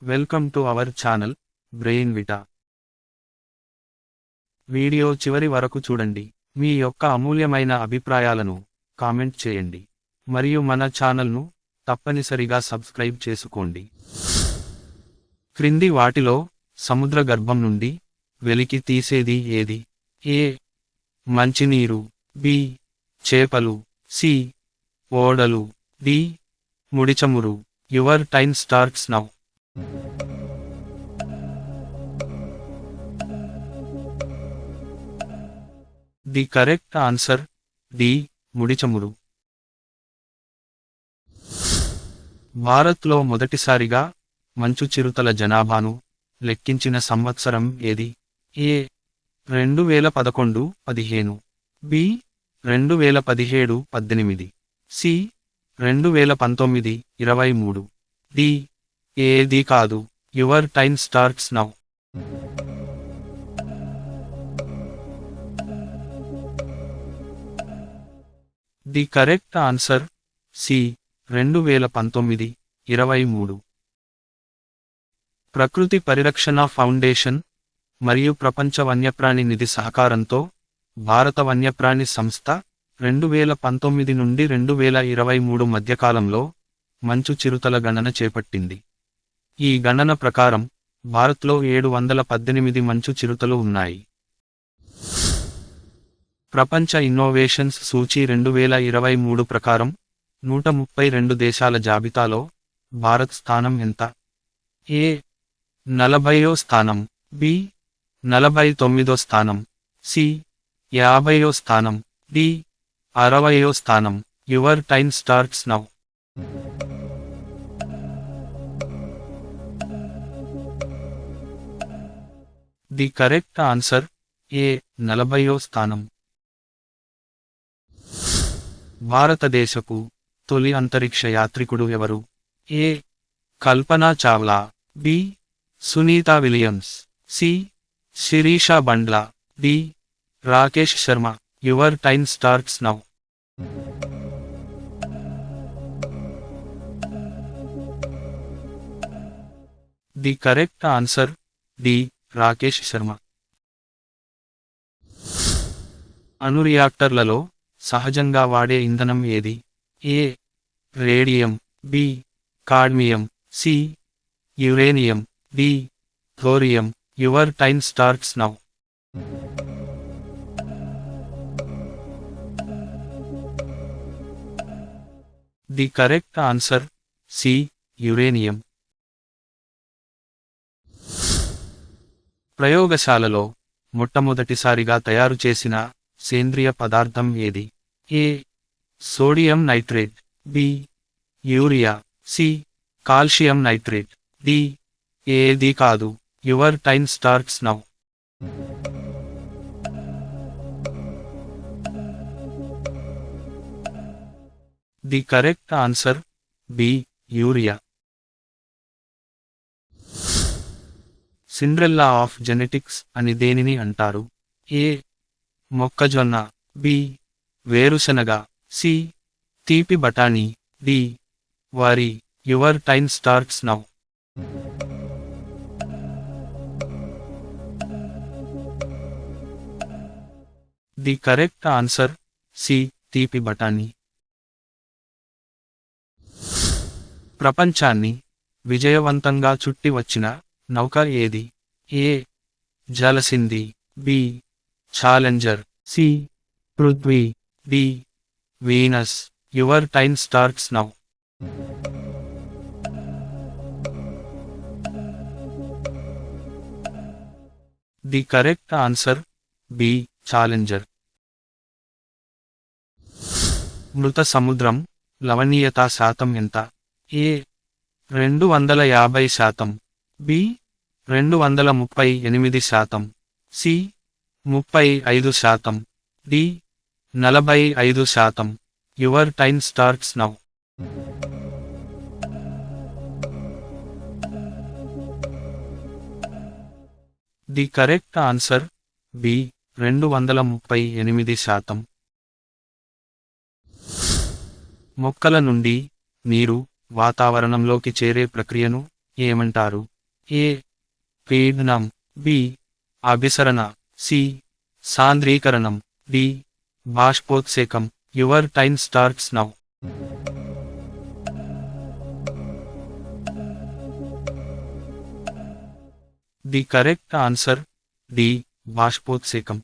Welcome to our channel brain Vita. Video చివరి వరకు చూడండి. మీ యొక్క అమూల్యమైన అభిప్రాయాలను కామెంట్ చేయండి మరియు మన ఛానల్ను తప్పనిసరిగా సబ్స్క్రైబ్ చేసుకోండి. క్రింది వాటిలో సముద్ర గర్భం నుండి వెలికి తీసేది ఏది? ఏ. మంచినీరు, బి. చేపలు, సి. ఓడలు, డి. ముడిచమురు. Your time starts now. The correct answer D. ముడిచమురు. భారత్లో మొదటిసారిగా మంచు చిరుతల జనాభాను లెక్కించిన సంవత్సరం ఏది? ఏ. 2011-15, బి. 2017-18, సి. 2019-23, డి. ఏది కాదు. Your time starts now. The correct answer C. 2019-23. ప్రకృతి పరిరక్షణ ఫౌండేషన్ మరియు ప్రపంచ వన్యప్రాణి నిధి సహకారంతో భారత వన్యప్రాణి సంస్థ 2019 నుండి 2023 మధ్యకాలంలో మంచు చిరుతల గణన చేపట్టింది. ఈ గణన ప్రకారం భారత్లో 718 మంచు చిరుతలు ఉన్నాయి. ప్రపంచ ఇన్నోవేషన్స్ సూచీ 2023 ప్రకారం 132 దేశాల జాబితాలో భారత్ స్థానం ఎంత? ఏ. 40వ స్థానం, బి. 49వ స్థానం, సి. 50వ స్థానం, డి. 60వ స్థానం. Your time starts now. The correct answer A. 40వ స్థానం. భారతదేశపు తొలి అంతరిక్ష యాత్రికుడు ఎవరు? A. Kalpana Chawla, B. Sunita Williams, C. Sirisha Bandla, D. Rakesh Sharma. Your time starts now. The correct answer D. Rakesh Sharma. అణు రియాక్టర్లలో సహజంగా వాడే ఇంధనం ఏది? A. Radium, B. Cadmium, C. Uranium, D. Thorium. Your time starts now. The correct answer C. Uranium. ప్రయోగశాలలో మొట్టమొదటిసారిగా తయారు చేసిన సేంద్రియ పదార్థం ఏది? A. Sodium nitrate, B. Urea, C. Calcium nitrate, D. ఏది కాదు. Your time starts now. The correct answer B. Urea. Cinderella of genetics అని దేనిని అంటారు? ఏ. మొక్కజొన్న, బి. వేరుశనగ, సి. తీపి బఠానీ, డి. వరి. Your time starts now. The correct answer C. తీపి బఠానీ. ప్రపంచాన్ని విజయవంతంగా చుట్టి వచ్చిన నౌక ఏది? A. Jalasindhi, B. Challenger, C. Prithvi, D. Venus. Your time starts now. The correct answer B. Challenger. మృత సముద్రం లవణీయతా శాతం ఎంత? A. 250%, B. 238%, C. 35%, D. 45%. Your time starts now. The correct answer B. 238%. మొక్కల నుండి నీరు వాతావరణంలోకి చేరే ప్రక్రియను ఏమంటారు? ఏ పీడనం, బి అభిసరణ, సి సాంద్రీకరణం, డి బాష్పోత్సేకం. Your time starts now. The correct answer D బాష్పోత్సేకం.